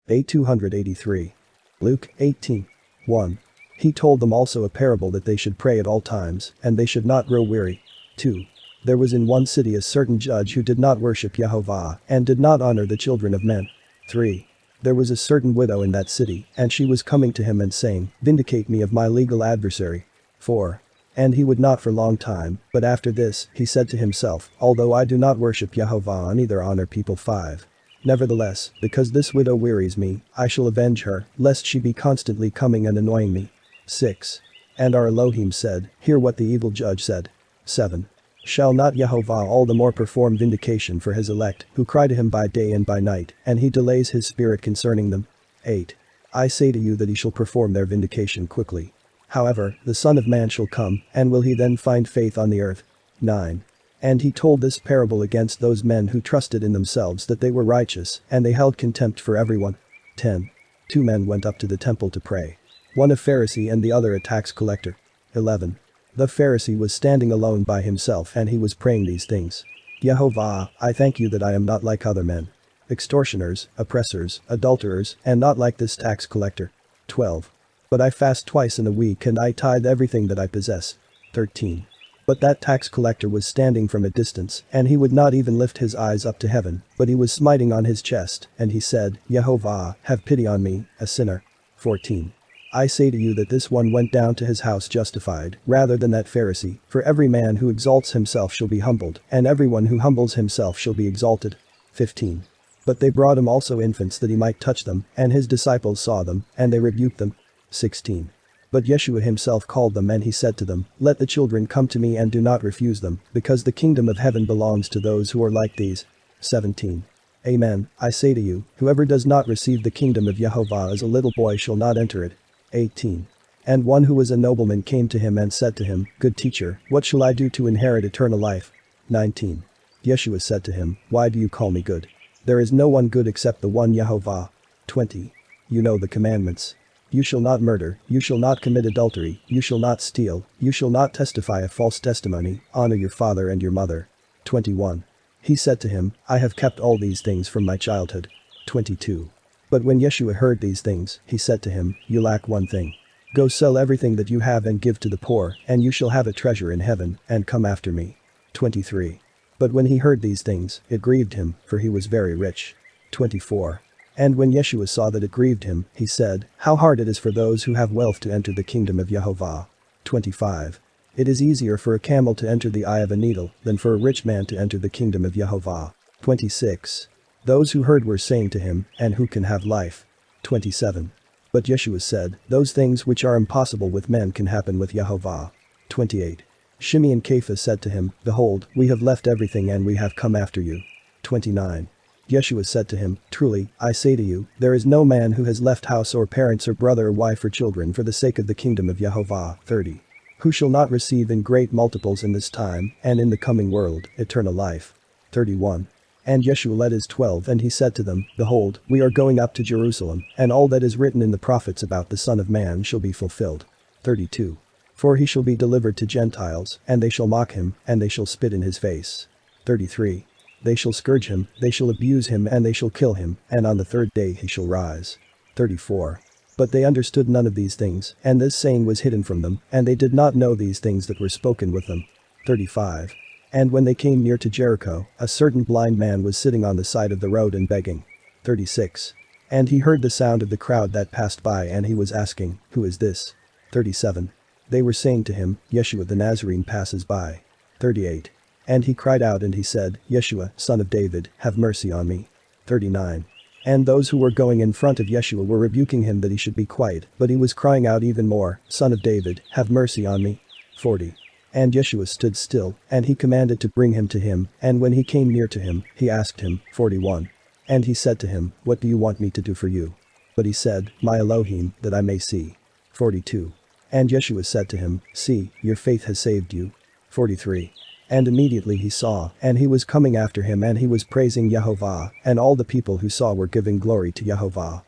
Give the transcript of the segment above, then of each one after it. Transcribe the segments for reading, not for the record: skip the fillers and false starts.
A283. Luke 18:1. He told them also a parable that they should pray at all times, and they should not grow weary. 2. There was in one city a certain judge who did not worship Yehovah and did not honor the children of men. 3. There was a certain widow in that city, and she was coming to him and saying, "Vindicate me of my legal adversary." 4. And he would not for long time, but after this, he said to himself, "Although I do not worship Yehovah neither honor people." 5. Nevertheless, because this widow wearies me, I shall avenge her, lest she be constantly coming and annoying me. 6. And our Elo-heem said, "Hear what the evil judge said." 7. Shall not Yehovah all the more perform vindication for his elect, who cry to him by day and by night, and he delays his spirit concerning them? 8. I say to you that he shall perform their vindication quickly. However, the Son of Man shall come, and will he then find faith on the earth? 9. And he told this parable against those men who trusted in themselves that they were righteous, and they held contempt for everyone. 10. Two men went up to the temple to pray. One a Pharisee and the other a tax collector. 11. The Pharisee was standing alone by himself and he was praying these things. Yehovah, I thank you that I am not like other men, extortioners, oppressors, adulterers, and not like this tax collector. 12. But I fast twice in a week and I tithe everything that I possess. 13. But that tax collector was standing from a distance, and he would not even lift his eyes up to heaven, but he was smiting on his chest, and he said, "Yehovah, have pity on me, a sinner." 14. I say to you that this one went down to his house justified, rather than that Pharisee, for every man who exalts himself shall be humbled, and everyone who humbles himself shall be exalted. 15. But they brought him also infants that he might touch them, and his disciples saw them, and they rebuked them. 16. But Yeshua himself called them and he said to them, "Let the children come to me and do not refuse them, because the kingdom of heaven belongs to those who are like these." 17. Amen, I say to you, whoever does not receive the kingdom of Yehovah as a little boy shall not enter it. 18. And one who was a nobleman came to him and said to him, "Good teacher, what shall I do to inherit eternal life?" 19. Yeshua said to him, "Why do you call me good? There is no one good except the one Yehovah." 20. You know the commandments. You shall not murder, you shall not commit adultery, you shall not steal, you shall not testify a false testimony, honor your father and your mother. 21. He said to him, "I have kept all these things from my childhood." 22. But when Yeshua heard these things, he said to him, "You lack one thing. Go sell everything that you have and give to the poor, and you shall have a treasure in heaven, and come after me." 23. But when he heard these things, it grieved him, for he was very rich. 24. And when Yeshua saw that it grieved him, he said, "How hard it is for those who have wealth to enter the kingdom of Yehovah." 25. It is easier for a camel to enter the eye of a needle than for a rich man to enter the kingdom of Yehovah. 26. Those who heard were saying to him, "And who can have life?" 27. But Yeshua said, "Those things which are impossible with men can happen with Yehovah." 28. Shimei and Kepha said to him, "Behold, we have left everything and we have come after you." 29. Yeshua said to him, "Truly, I say to you, there is no man who has left house or parents or brother or wife or children for the sake of the kingdom of Yehovah, 30. Who shall not receive in great multiples in this time, and in the coming world, eternal life." 31. And Yeshua led his 12 and he said to them, "Behold, we are going up to Jerusalem, and all that is written in the prophets about the Son of Man shall be fulfilled." 32. For he shall be delivered to Gentiles, and they shall mock him, and they shall spit in his face. 33. They shall scourge him, they shall abuse him and they shall kill him, and on the third day he shall rise. 34. But they understood none of these things, and this saying was hidden from them, and they did not know these things that were spoken with them. 35. And when they came near to Jericho, a certain blind man was sitting on the side of the road and begging. 36. And he heard the sound of the crowd that passed by and he was asking, "Who is this?" 37. They were saying to him, "Yeshua the Nazarene passes by." 38. And he cried out and he said, "Yeshua, son of David, have mercy on me." 39. And those who were going in front of Yeshua were rebuking him that he should be quiet, but he was crying out even more, "Son of David, have mercy on me." 40. And Yeshua stood still, and he commanded to bring him to him, and when he came near to him, he asked him, 41. And he said to him, "What do you want me to do for you?" But he said, "My Elo-heem, that I may see." 42. And Yeshua said to him, "See, your faith has saved you." 43. And immediately he saw, and he was coming after him and he was praising Yehovah, and all the people who saw were giving glory to Yehovah.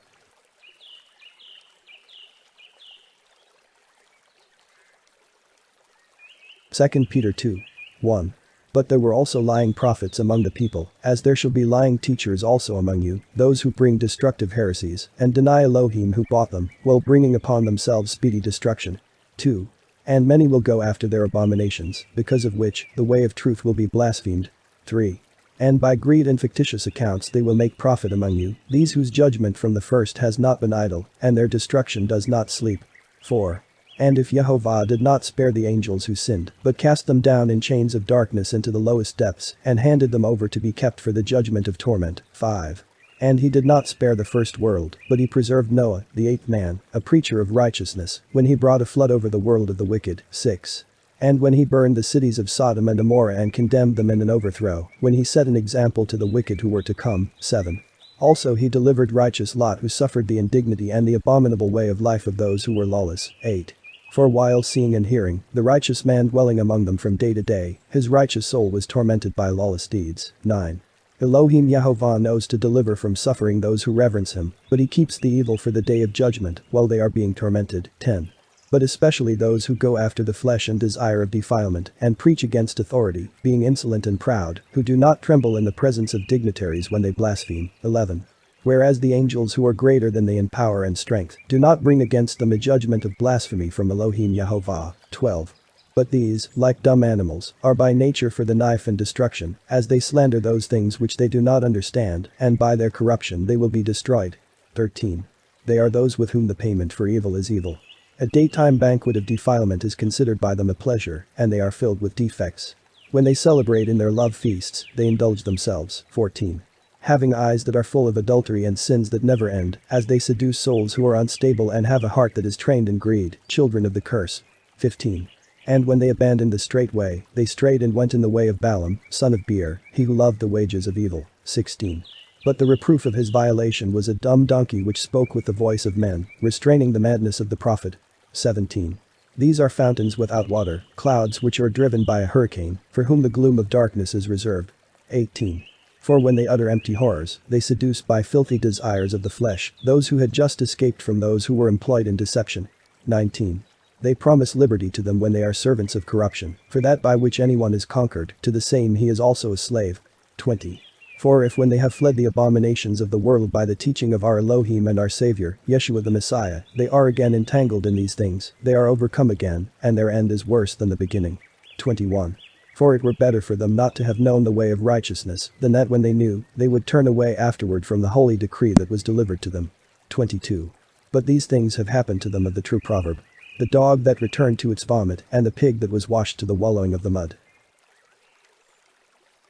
2 Peter 2. 1. But there were also lying prophets among the people, as there shall be lying teachers also among you, those who bring destructive heresies, and deny Elohim who bought them, while bringing upon themselves speedy destruction. 2. And many will go after their abominations, because of which, the way of truth will be blasphemed. 3. And by greed and fictitious accounts they will make profit among you, these whose judgment from the first has not been idle, and their destruction does not sleep. 4. And if Yehovah did not spare the angels who sinned, but cast them down in chains of darkness into the lowest depths, and handed them over to be kept for the judgment of torment. 5. And he did not spare the first world, but he preserved Noah, the eighth man, a preacher of righteousness, when he brought a flood over the world of the wicked. 6. And when he burned the cities of Sodom and Gomorrah and condemned them in an overthrow, when he set an example to the wicked who were to come. 7. Also he delivered righteous Lot who suffered the indignity and the abominable way of life of those who were lawless. 8. For while seeing and hearing, the righteous man dwelling among them from day to day, his righteous soul was tormented by lawless deeds. 9. Elohim Yehovah knows to deliver from suffering those who reverence him, but he keeps the evil for the day of judgment, while they are being tormented. 10. But especially those who go after the flesh and desire of defilement, and preach against authority, being insolent and proud, who do not tremble in the presence of dignitaries when they blaspheme. 11. Whereas the angels who are greater than they in power and strength, do not bring against them a judgment of blasphemy from Elohim Yehovah. 12. But these, like dumb animals, are by nature for the knife and destruction, as they slander those things which they do not understand, and by their corruption they will be destroyed. 13. They are those with whom the payment for evil is evil. A daytime banquet of defilement is considered by them a pleasure, and they are filled with defects. When they celebrate in their love feasts, they indulge themselves. 14. Having eyes that are full of adultery and sins that never end, as they seduce souls who are unstable and have a heart that is trained in greed, children of the curse. 15. And when they abandoned the straight way, they strayed and went in the way of Balaam, son of Beor, he who loved the wages of evil. 16. But the reproof of his violation was a dumb donkey which spoke with the voice of men, restraining the madness of the prophet. 17. These are fountains without water, clouds which are driven by a hurricane, for whom the gloom of darkness is reserved. 18. For when they utter empty horrors, they seduce by filthy desires of the flesh, those who had just escaped from those who were employed in deception. 19. They promise liberty to them when they are servants of corruption, for that by which anyone is conquered, to the same he is also a slave. 20. For if when they have fled the abominations of the world by the teaching of our Elohim and our Savior, Yeshua the Messiah, they are again entangled in these things, they are overcome again, and their end is worse than the beginning. 21. For it were better for them not to have known the way of righteousness, than that when they knew, they would turn away afterward from the holy decree that was delivered to them. 22. But these things have happened to them of the true proverb. The dog that returned to its vomit, and the pig that was washed to the wallowing of the mud.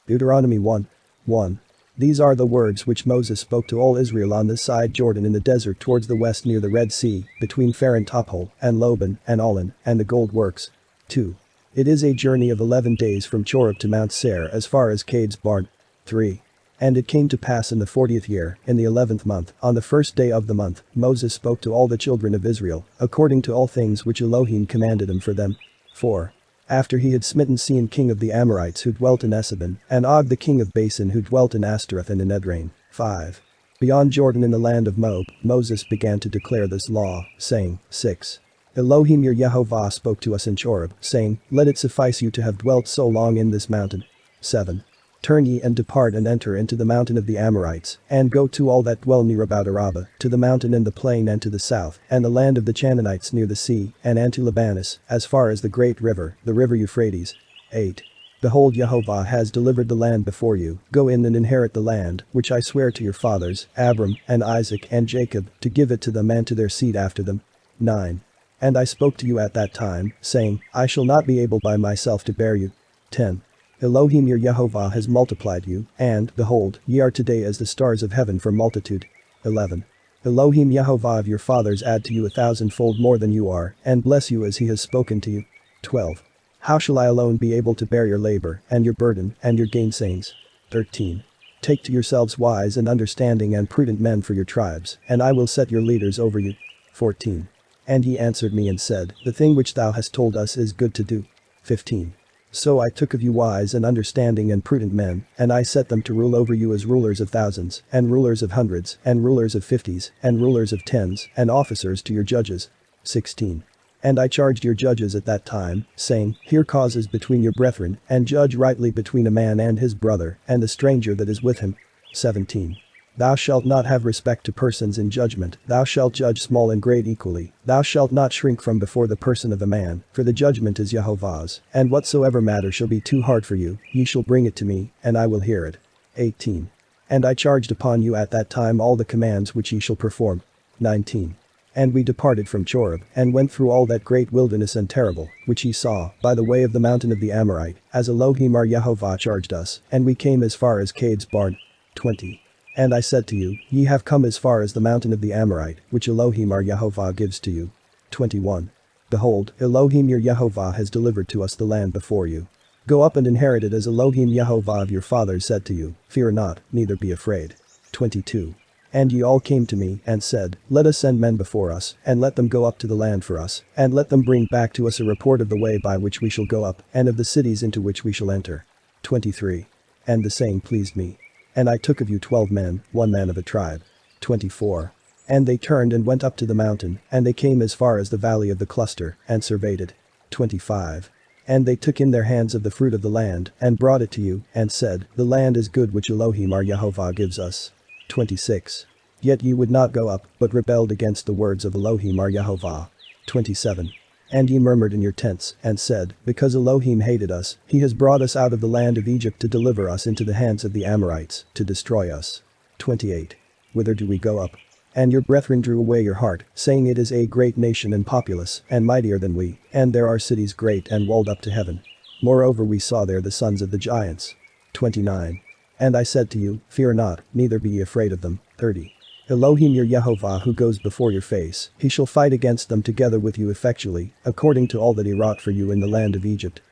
Deuteronomy 1. 1. These are the words which Moses spoke to all Israel on this side Jordan in the desert towards the west near the Red Sea, between Faran Tophol, and Loban, and Olin, and the gold works. 2. It is a journey of 11 days from Choreb to Mount Seir as far as Cades Barn. 3. And it came to pass in the 40th year, in the 11th month, on the first day of the month, Moses spoke to all the children of Israel, according to all things which Elohim commanded him for them. 4. After he had smitten Sihon king of the Amorites who dwelt in Esabon, and Og the king of Basan who dwelt in Ashtaroth and in Edrain. 5. Beyond Jordan in the land of Moab, Moses began to declare this law, saying. 6. Elohim your Yehovah spoke to us in Choreb, saying, Let it suffice you to have dwelt so long in this mountain. 7. Turn ye and depart and enter into the mountain of the Amorites, and go to all that dwell near about Arabah, to the mountain in the plain and to the south, and the land of the Canaanites near the sea, and to Libanus, as far as the great river, the river Euphrates. 8. Behold Yehovah has delivered the land before you, go in and inherit the land, which I swear to your fathers, Abram, and Isaac, and Jacob, to give it to them and to their seed after them. 9. And I spoke to you at that time, saying, I shall not be able by myself to bear you. 10. Elohim your Yehovah has multiplied you, and, behold, ye are today as the stars of heaven for multitude. 11. Elohim Yehovah of your fathers add to you 1,000-fold more than you are, and bless you as he has spoken to you. 12. How shall I alone be able to bear your labor, and your burden, and your gainsayings? 13. Take to yourselves wise and understanding and prudent men for your tribes, and I will set your leaders over you. 14. And he answered me and said, The thing which thou hast told us is good to do. 15. So I took of you wise and understanding and prudent men, and I set them to rule over you as rulers of thousands, and rulers of hundreds, and rulers of 50s, and rulers of 10s, and officers to your judges. 16. And I charged your judges at that time, saying, hear causes between your brethren, and judge rightly between a man and his brother, and the stranger that is with him. 17. Thou shalt not have respect to persons in judgment, thou shalt judge small and great equally, thou shalt not shrink from before the person of a man, for the judgment is Jehovah's, and whatsoever matter shall be too hard for you, ye shall bring it to me, and I will hear it. 18. And I charged upon you at that time all the commands which ye shall perform. 19. And we departed from Choreb, and went through all that great wilderness and terrible, which ye saw, by the way of the mountain of the Amorite, as Elo-heem our Yehovah charged us, and we came as far as Cade's barn. 20. And I said to you, ye have come as far as the mountain of the Amorite, which Elo-heem our Yehovah gives to you. 21. Behold, Elo-heem your Yehovah has delivered to us the land before you. Go up and inherit it as Elo-heem Yehovah of your fathers said to you, fear not, neither be afraid. 22. And ye all came to me, and said, let us send men before us, and let them go up to the land for us, and let them bring back to us a report of the way by which we shall go up, and of the cities into which we shall enter. 23. And the saying pleased me. And I took of you 12 men, 1 man of a tribe. 24. And they turned and went up to the mountain, and they came as far as the valley of the cluster, and surveyed it. 25. And they took in their hands of the fruit of the land, and brought it to you, and said, the land is good which Elo-heem our Yehovah gives us. 26. Yet ye would not go up, but rebelled against the words of Elo-heem our Yehovah. 27. And ye murmured in your tents, and said, because Elo-heem hated us, he has brought us out of the land of Egypt to deliver us into the hands of the Amorites, to destroy us. 28. Whither do we go up? And your brethren drew away your heart, saying it is a great nation and populous, and mightier than we, and there are cities great and walled up to heaven. Moreover we saw there the sons of the giants. 29. And I said to you, fear not, neither be ye afraid of them. 30. Elo-heem your Yehovah who goes before your face, he shall fight against them together with you effectually, according to all that he wrought for you in the land of Egypt.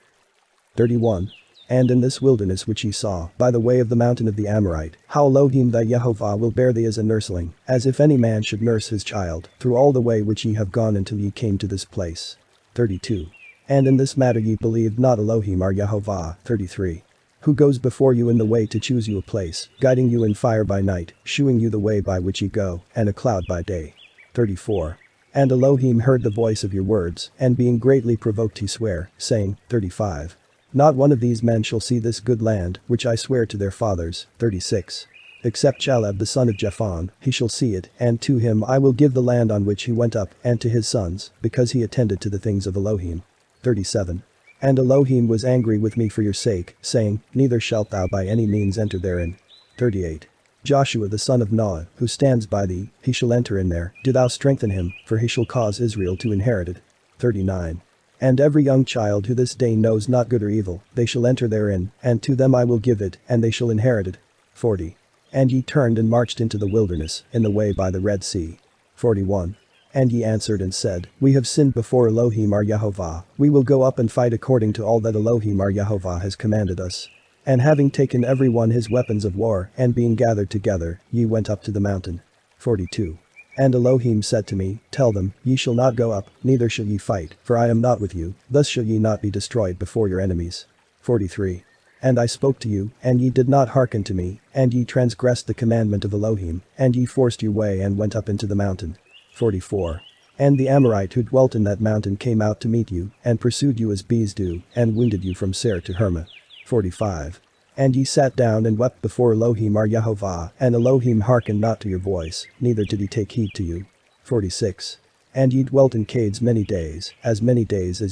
31. And in this wilderness which ye saw, by the way of the mountain of the Amorite, how Elo-heem thy Yehovah will bear thee as a nursling, as if any man should nurse his child, through all the way which ye have gone until ye came to this place. 32. And in this matter ye believed not Elo-heem our Yehovah. 33. Who goes before you in the way to choose you a place, guiding you in fire by night, shewing you the way by which ye go, and a cloud by day. 34. And Elo-heem heard the voice of your words, and being greatly provoked he sware, saying, 35. Not one of these men shall see this good land, which I swear to their fathers. 36. Except Chaleb the son of Jephon, he shall see it, and to him I will give the land on which he went up, and to his sons, because he attended to the things of Elo-heem. 37. And Elo-heem was angry with me for your sake, saying, neither shalt thou by any means enter therein. 38. Joshua the son of Nun, who stands by thee, he shall enter in there, do thou strengthen him, for he shall cause Israel to inherit it. 39. And every young child who this day knows not good or evil, they shall enter therein, and to them I will give it, and they shall inherit it. 40. And ye turned and marched into the wilderness, in the way by the Red Sea. 41. And ye answered and said, we have sinned before Elo-heem our Yehovah, we will go up and fight according to all that Elo-heem our Yehovah has commanded us. And having taken every one his weapons of war, and being gathered together, ye went up to the mountain. 42. And Elo-heem said to me, tell them, ye shall not go up, neither shall ye fight, for I am not with you, thus shall ye not be destroyed before your enemies. 43. And I spoke to you, and ye did not hearken to me, and ye transgressed the commandment of Elo-heem, and ye forced your way and went up into the mountain. 44. And the Amorite who dwelt in that mountain came out to meet you, and pursued you as bees do, and wounded you from Seir to Hermah. 45. And ye sat down and wept before Elo-heem our Yehovah, and Elo-heem hearkened not to your voice, neither did he take heed to you. 46. And ye dwelt in caves many days as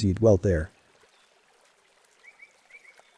ye dwelt there.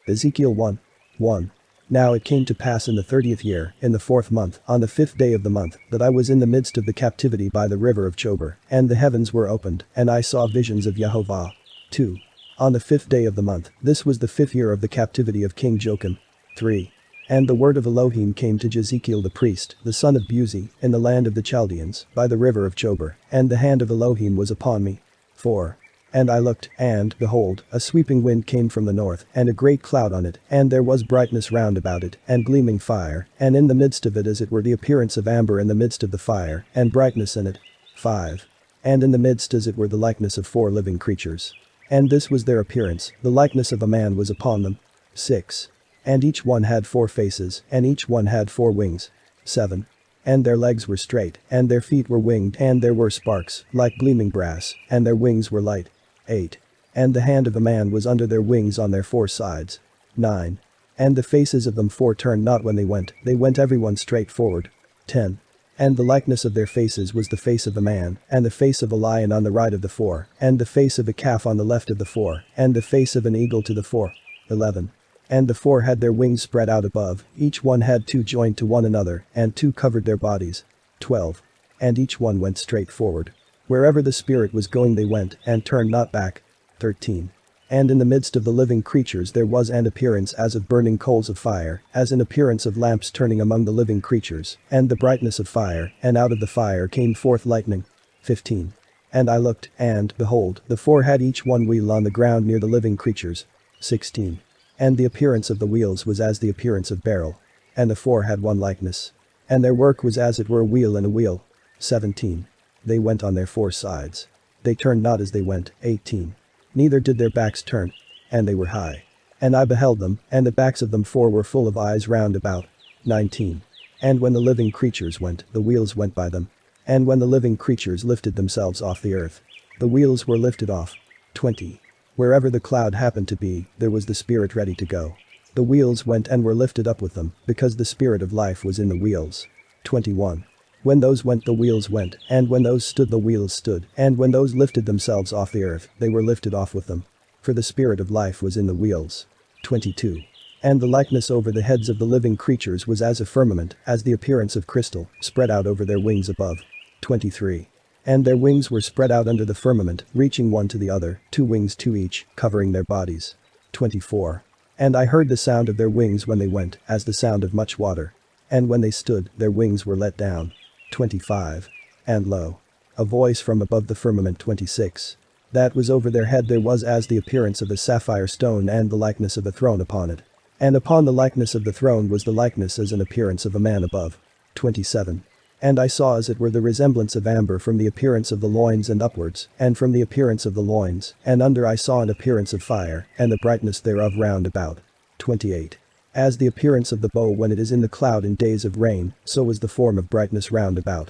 Ezekiel 1. 1. Now it came to pass in the 30th year, in the 4th month, on the 5th day of the month, that I was in the midst of the captivity by the river of Chober, and the heavens were opened, and I saw visions of Jehovah. 2. On the 5th day of the month, this was the 5th year of the captivity of King Joachim. 3. And the word of Elo-heem came to Jezekiel the priest, the son of Buzi, in the land of the Chaldeans, by the river of Chober, and the hand of Elo-heem was upon me. 4. And I looked, and, behold, a sweeping wind came from the north, and a great cloud on it, and there was brightness round about it, and gleaming fire, and in the midst of it as it were the appearance of amber in the midst of the fire, and brightness in it. 5. And in the midst as it were the likeness of 4 living creatures. And this was their appearance, the likeness of a man was upon them. 6. And each one had 4 faces, and each one had 4 wings. 7. and their legs were straight, and their feet were winged, and there were sparks, like gleaming brass, and their wings were light. 8. And the hand of a man was under their wings on their 4 sides. 9. And the faces of them 4 turned not when they went every one straight forward. 10. And the likeness of their faces was the face of a man, and the face of a lion on the right of the 4, and the face of a calf on the left of the 4, and the face of an eagle to the 4. 11. And the 4 had their wings spread out above, each one had 2 joined to one another, and 2 covered their bodies. 12. And each one went straight forward. Wherever the Spirit was going they went, and turned not back. 13. And in the midst of the living creatures there was an appearance as of burning coals of fire, as an appearance of lamps turning among the living creatures, and the brightness of fire, and out of the fire came forth lightning. 15. And I looked, and, behold, the 4 had each one wheel on the ground near the living creatures. 16. And the appearance of the wheels was as the appearance of beryl. And the 4 had one likeness. And their work was as it were a wheel and a wheel. 17. They went on their 4 sides. They turned not as they went. 18. Neither did their backs turn. And they were high. And I beheld them, and the backs of them 4 were full of eyes round about. 19. And when the living creatures went, the wheels went by them. And when the living creatures lifted themselves off the earth, the wheels were lifted off. 20. Wherever the cloud happened to be, there was the Spirit ready to go. The wheels went and were lifted up with them, because the Spirit of life was in the wheels. 21. When those went the wheels went, and when those stood the wheels stood, and when those lifted themselves off the earth, they were lifted off with them. For the Spirit of life was in the wheels. 22. And the likeness over the heads of the living creatures was as a firmament, as the appearance of crystal, spread out over their wings above. 23. And their wings were spread out under the firmament, reaching one to the other, 2 wings to each, covering their bodies. 24. And I heard the sound of their wings when they went, as the sound of much water. And when they stood, their wings were let down. 25. And lo, a voice from above the firmament. 26. That was over their head there was as the appearance of a sapphire stone and the likeness of a throne upon it. And upon the likeness of the throne was the likeness as an appearance of a man above. 27. And I saw as it were the resemblance of amber from the appearance of the loins and upwards, and from the appearance of the loins, and under I saw an appearance of fire, and the brightness thereof round about. 28. As the appearance of the bow when it is in the cloud in days of rain, so was the form of brightness round about.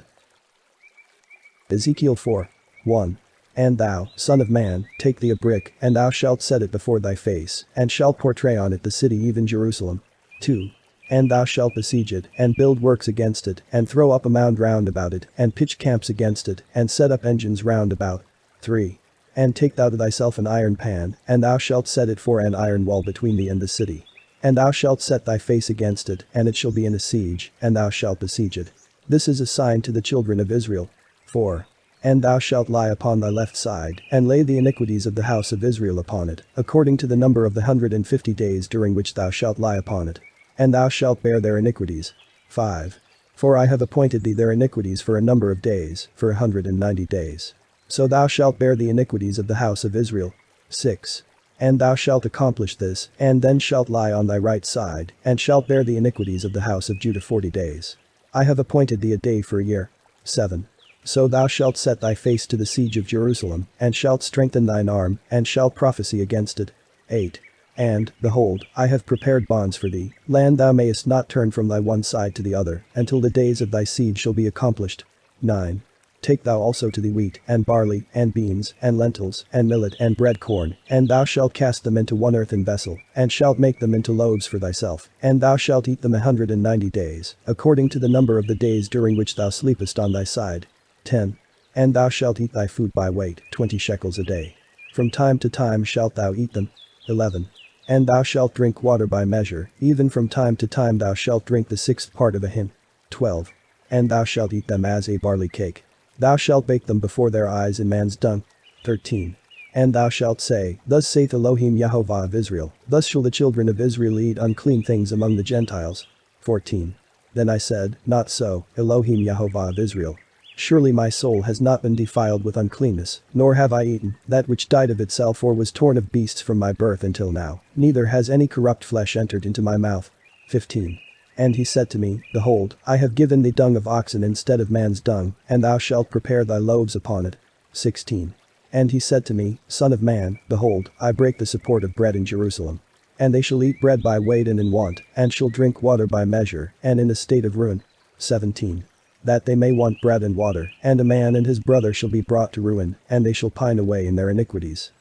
Ezekiel 4. 1. And thou, son of man, take thee a brick, and thou shalt set it before thy face, and shalt portray on it the city even Jerusalem. 2. And thou shalt besiege it, and build works against it, and throw up a mound round about it, and pitch camps against it, and set up engines round about. 3. And take thou to thyself an iron pan, and thou shalt set it for an iron wall between thee and the city. And thou shalt set thy face against it, and it shall be in a siege, and thou shalt besiege it. This is a sign to the children of Israel. 4. And thou shalt lie upon thy left side, and lay the iniquities of the house of Israel upon it, according to the number of the 150 days during which thou shalt lie upon it. And thou shalt bear their iniquities. 5. For I have appointed thee their iniquities for a number of days, for 190 days. So thou shalt bear the iniquities of the house of Israel. 6. And thou shalt accomplish this, and then shalt lie on thy right side, and shalt bear the iniquities of the house of Judah 40 days. I have appointed thee a day for a year. 7. So thou shalt set thy face to the siege of Jerusalem, and shalt strengthen thine arm, and shalt prophesy against it. 8. And, behold, I have prepared bonds for thee, land thou mayest not turn from thy one side to the other, until the days of thy siege shall be accomplished. 9. Take thou also to thee wheat, and barley, and beans, and lentils, and millet, and bread corn, and thou shalt cast them into one earthen vessel, and shalt make them into loaves for thyself, and thou shalt eat them 190 days, according to the number of the days during which thou sleepest on thy side. 10. And thou shalt eat thy food by weight, 20 shekels a day. From time to time shalt thou eat them. 11. And thou shalt drink water by measure, even from time to time thou shalt drink the 6th part of a hin. 12. And thou shalt eat them as a barley cake. Thou shalt bake them before their eyes in man's dung. 13. And thou shalt say, Thus saith Elohim Jehovah of Israel, thus shall the children of Israel eat unclean things among the Gentiles. 14. Then I said, Not so, Elohim Jehovah of Israel. Surely my soul has not been defiled with uncleanness, nor have I eaten that which died of itself or was torn of beasts from my birth until now, neither has any corrupt flesh entered into my mouth. 15. And he said to me, Behold, I have given thee dung of oxen instead of man's dung, and thou shalt prepare thy loaves upon it. 16. And he said to me, Son of man, behold, I break the support of bread in Jerusalem. And they shall eat bread by weight and in want, and shall drink water by measure, and in a state of ruin. 17. that they may want bread and water, and a man and his brother shall be brought to ruin, and they shall pine away in their iniquities.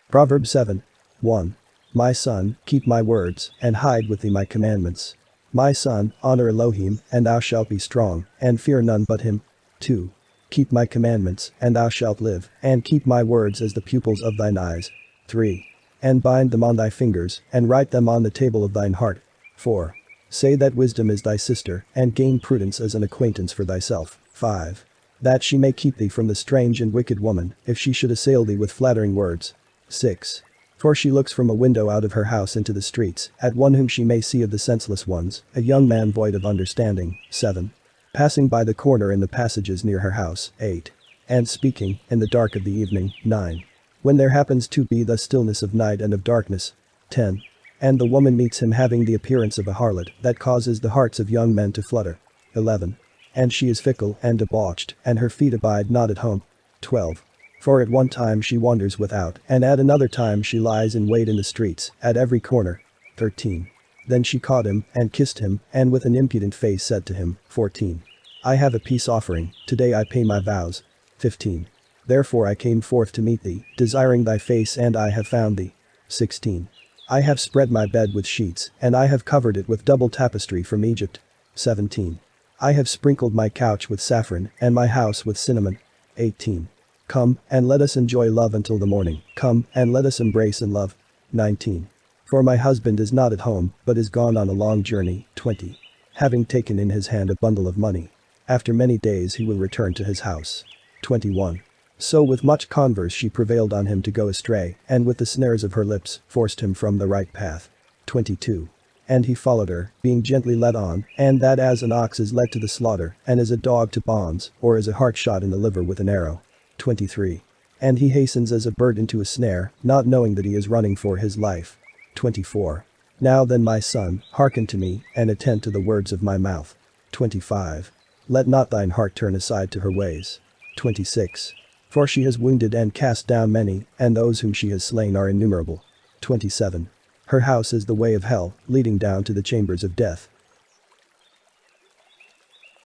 Proverbs 7:1. My son, keep my words, and hide with thee my commandments. My son, honor Elohim, and thou shalt be strong, and fear none but him. 2. Keep my commandments, and thou shalt live, and keep my words as the pupils of thine eyes. 3. And bind them on thy fingers, and write them on the table of thine heart. 4. Say that wisdom is thy sister, and gain prudence as an acquaintance for thyself. 5. That she may keep thee from the strange and wicked woman, if she should assail thee with flattering words. 6. For she looks from a window out of her house into the streets, at one whom she may see of the senseless ones, a young man void of understanding. 7. Passing by the corner in the passages near her house. 8. And speaking, in the dark of the evening. 9. When there happens to be the stillness of night and of darkness. 10. And the woman meets him having the appearance of a harlot, that causes the hearts of young men to flutter. 11. And she is fickle and debauched, and her feet abide not at home. 12. For at one time she wanders without, and at another time she lies in wait in the streets, at every corner. 13. Then she caught him, and kissed him, and with an impudent face said to him. 14. I have a peace offering, today I pay my vows. 15. Therefore I came forth to meet thee, desiring thy face, and I have found thee. 16. I have spread my bed with sheets, and I have covered it with double tapestry from Egypt. 17. I have sprinkled my couch with saffron, and my house with cinnamon. 18. Come, and let us enjoy love until the morning, come, and let us embrace in love. 19. For my husband is not at home, but is gone on a long journey. 20. Having taken in his hand a bundle of money. After many days he will return to his house. 21. So with much converse she prevailed on him to go astray, and with the snares of her lips, forced him from the right path. 22. And he followed her, being gently led on, and that as an ox is led to the slaughter, and as a dog to bonds, or as a hart shot in the liver with an arrow. 23. And he hastens as a bird into a snare, not knowing that he is running for his life. 24. Now then my son, hearken to me, and attend to the words of my mouth. 25. Let not thine heart turn aside to her ways. 26. For she has wounded and cast down many, and those whom she has slain are innumerable. 27. Her house is the way of hell, leading down to the chambers of death.